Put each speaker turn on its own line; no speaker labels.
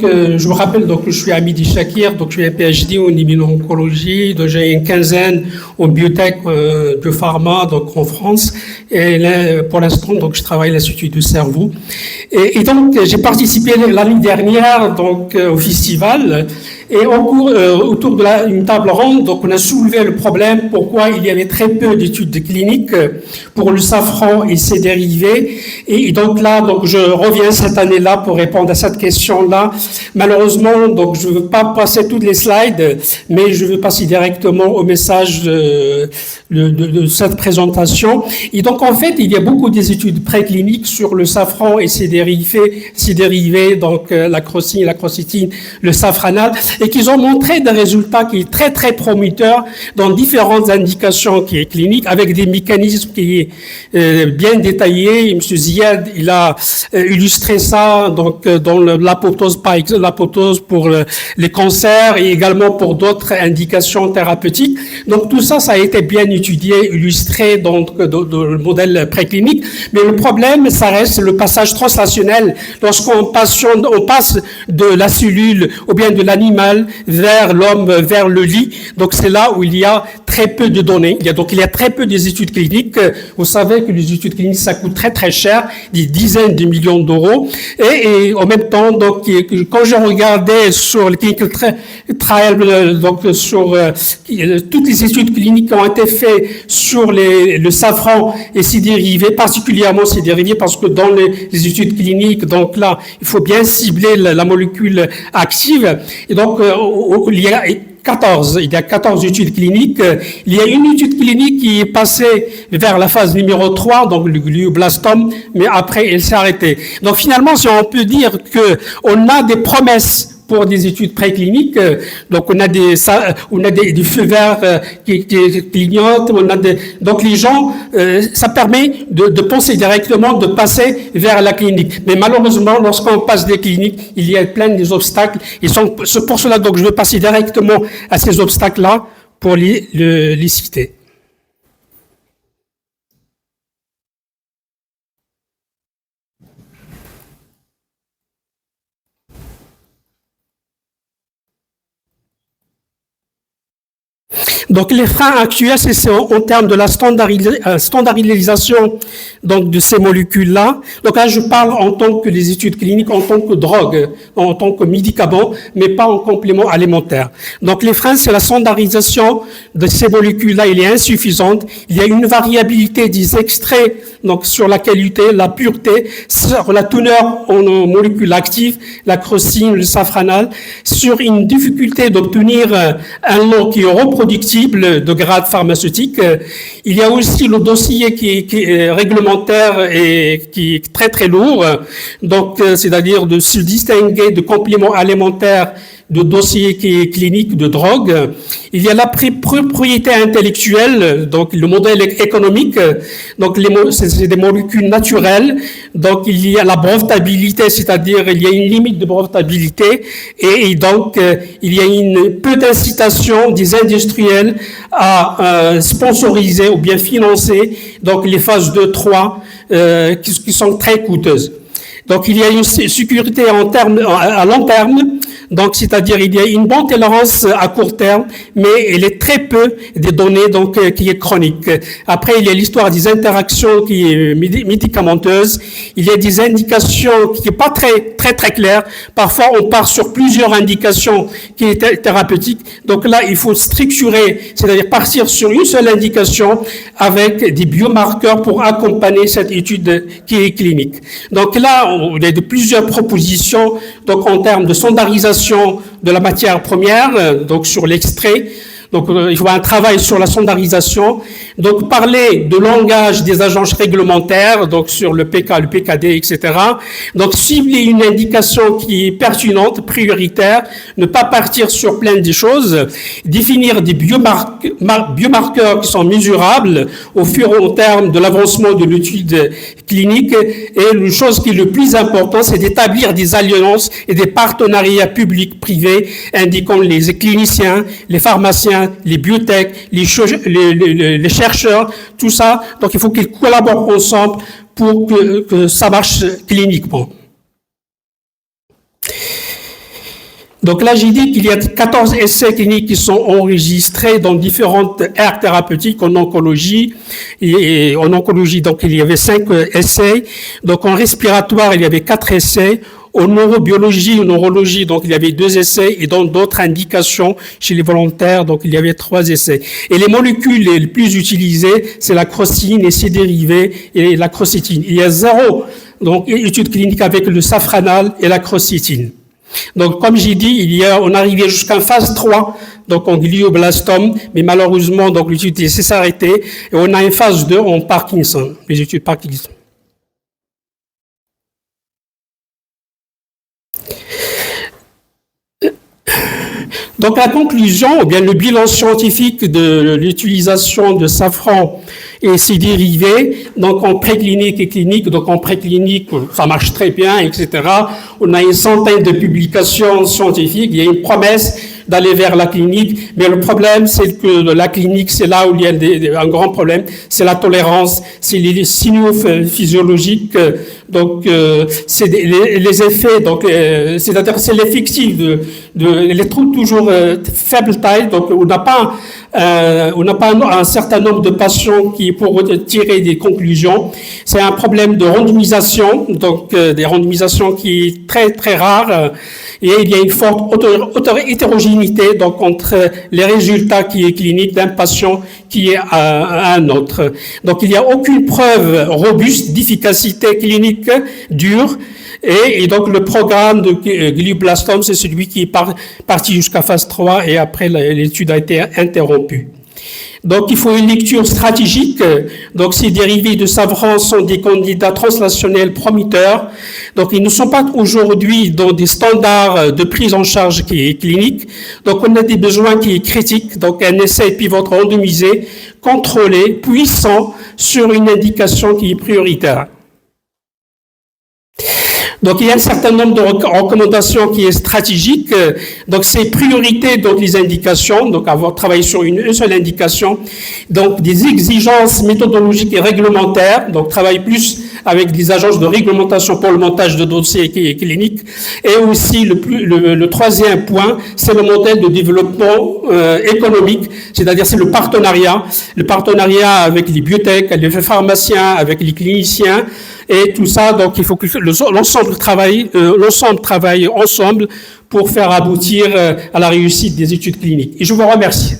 je me rappelle, donc, je suis Hamidi Chakir, donc, je suis un PhD en immuno-oncologie, donc, j'ai une quinzaine en biotech, biopharma, donc, en France. Et là, pour l'instant, donc, je travaille à l'Institut du cerveau. Et donc, j'ai participé l'année dernière, donc, au festival. Et autour de une table ronde, donc, on a soulevé le problème pourquoi il y avait très peu d'études cliniques pour le safran et ses dérivés. Et donc là, donc, je reviens cette année-là pour répondre à cette question-là. Malheureusement, donc, je ne veux pas passer toutes les slides, mais je veux passer directement au message de cette présentation. Et donc, en fait, il y a beaucoup des études précliniques sur le safran et ses dérivés, donc, la crocine, la crocétine, le safranal, et qu'ils ont montré des résultats qui sont très, très prometteurs dans différentes indications qui est cliniques, avec des mécanismes qui est bien détaillés. M. Ziad, il a illustré ça, donc, dans l'apoptose, par exemple, l'apoptose pour les cancers et également pour d'autres indications thérapeutiques. Donc, tout ça, ça a été bien étudié, illustré dans le modèle préclinique. Mais le problème, ça reste le passage translationnel. Lorsqu'on passe de la cellule ou bien de l'animal vers l'homme, vers le lit. Donc, c'est là où il y a très peu de données. Il y a très peu des études cliniques. Vous savez que les études cliniques, ça coûte très, très cher, des dizaines de millions d'euros. Et en même temps, donc, quand je regardais sur le clinical trial, donc, sur toutes les études cliniques qui ont été faites sur le safran et ses dérivés, particulièrement ses dérivés, parce que dans les études cliniques, donc là, il faut bien cibler la molécule active. Et donc, il y a 14 études cliniques. Il y a une étude clinique qui est passée vers la phase numéro 3, donc le glioblastome, mais après, elle s'est arrêtée. Donc, finalement, si on peut dire que on a des promesses pour des études précliniques, donc on a des feux verts qui clignotent, donc les gens, ça permet de penser directement, de passer vers la clinique. Mais malheureusement, lorsqu'on passe des cliniques, il y a plein d'obstacles. C'est pour cela, donc, je veux passer directement à ces obstacles-là pour les citer. Donc, les freins actuels, c'est en termes de la standardisation donc, de ces molécules-là. Donc, là, je parle en tant que les études cliniques, en tant que drogue, en tant que médicament, mais pas en complément alimentaire. Donc, les freins, c'est la standardisation de ces molécules-là, il est insuffisante. Il y a une variabilité des extraits, donc, sur la qualité, la pureté, sur la teneur en molécules actives, la crocine, le safranal, sur une difficulté d'obtenir un lot qui est reproductible de grade pharmaceutique. Il y a aussi le dossier qui est réglementaire et qui est très très lourd. Donc, c'est-à-dire de se distinguer de compléments alimentaires de dossiers qui est clinique de drogue. Il y a la propriété intellectuelle, donc le modèle économique, donc c'est des molécules naturelles, donc il y a la brevetabilité, c'est-à-dire il y a une limite de brevetabilité, et donc il y a peu d'incitation des industriels à sponsoriser ou bien financer donc les phases 2-3 qui sont très coûteuses. Donc, il y a une sécurité à long terme, donc c'est-à-dire il y a une bonne tolérance à court terme, mais elle est très peu des données donc qui est chronique. Après, il y a l'histoire des interactions qui est médicamenteuse. Il y a des indications qui est pas très claires. Parfois, on part sur plusieurs indications qui est thérapeutique. Donc là, il faut structurer, c'est-à-dire partir sur une seule indication avec des biomarqueurs pour accompagner cette étude qui est clinique. Donc là, il y a plusieurs propositions, donc en termes de standardisation de la matière première, donc sur l'extrait. Donc, il faut un travail sur la standardisation. Donc, parler de langage des agences réglementaires, donc sur le PK, le PKD, etc. Donc, cibler une indication qui est pertinente, prioritaire, ne pas partir sur plein de choses, définir des biomarqueurs qui sont mesurables au fur et au terme de l'avancement de l'étude clinique. Et une chose qui est le plus important, c'est d'établir des alliances et des partenariats publics-privés indiquant les cliniciens, les pharmaciens, les biotech, les chercheurs, tout ça. Donc, il faut qu'ils collaborent ensemble pour que ça marche cliniquement. Donc là, j'ai dit qu'il y a 14 essais cliniques qui sont enregistrés dans différentes aires thérapeutiques en oncologie. Et en oncologie, donc, il y avait 5 essais. Donc, en respiratoire, il y avait 4 essais. En neurobiologie, en neurologie, donc, il y avait 2 essais. Et dans d'autres indications, chez les volontaires, donc, il y avait 3 essais. Et les molécules les plus utilisées, c'est la crocine et ses dérivés et la crocétine. Il y a 0, donc, études cliniques avec le safranal et la crocétine. Donc, comme j'ai dit, on arrivait jusqu'en phase 3, donc en glioblastome, mais malheureusement, donc l'étude s'est arrêtée, et on a une phase 2 en Parkinson, les études Parkinson. Donc, la conclusion, ou bien le bilan scientifique de l'utilisation de safran et ses dérivés, donc en préclinique et clinique, donc en préclinique, ça marche très bien, etc. On a une centaine de publications scientifiques, il y a une promesse d'aller vers la clinique, mais le problème, c'est que la clinique, c'est là où il y a un grand problème, c'est la tolérance, c'est les signaux physiologiques, donc c'est les effets, donc c'est-à-dire c'est l'effectif les trous toujours faible taille, donc on n'a pas un certain nombre de patients qui pour tirer des conclusions. C'est un problème de randomisation, donc des randomisations qui est très très rare, et il y a une forte hétérogénéité donc entre les résultats qui est clinique d'un patient qui est à un autre. Donc il n'y a aucune preuve robuste d'efficacité clinique dure. Et donc, le programme de glioblastome, c'est celui qui est parti jusqu'à phase 3 et après, l'étude a été interrompue. Donc, il faut une lecture stratégique. Donc, ces dérivés de safran sont des candidats translationnels prometteurs. Donc, ils ne sont pas aujourd'hui dans des standards de prise en charge qui est clinique. Donc, on a des besoins qui est critique. Donc, un essai pivotal randomisé, contrôlé, puissant sur une indication qui est prioritaire. Donc, il y a un certain nombre de recommandations qui est stratégique. Donc, c'est priorité, donc, les indications. Donc, avoir travaillé sur une seule indication. Donc, des exigences méthodologiques et réglementaires. Donc, travailler plus avec des agences de réglementation pour le montage de dossiers cliniques. Et aussi, le troisième point, c'est le modèle de développement économique. C'est-à-dire, c'est le partenariat. Le partenariat avec les biotech, les pharmaciens, avec les cliniciens. Et tout ça, donc, il faut que l'ensemble travaille ensemble pour faire aboutir à la réussite des études cliniques. Et je vous remercie.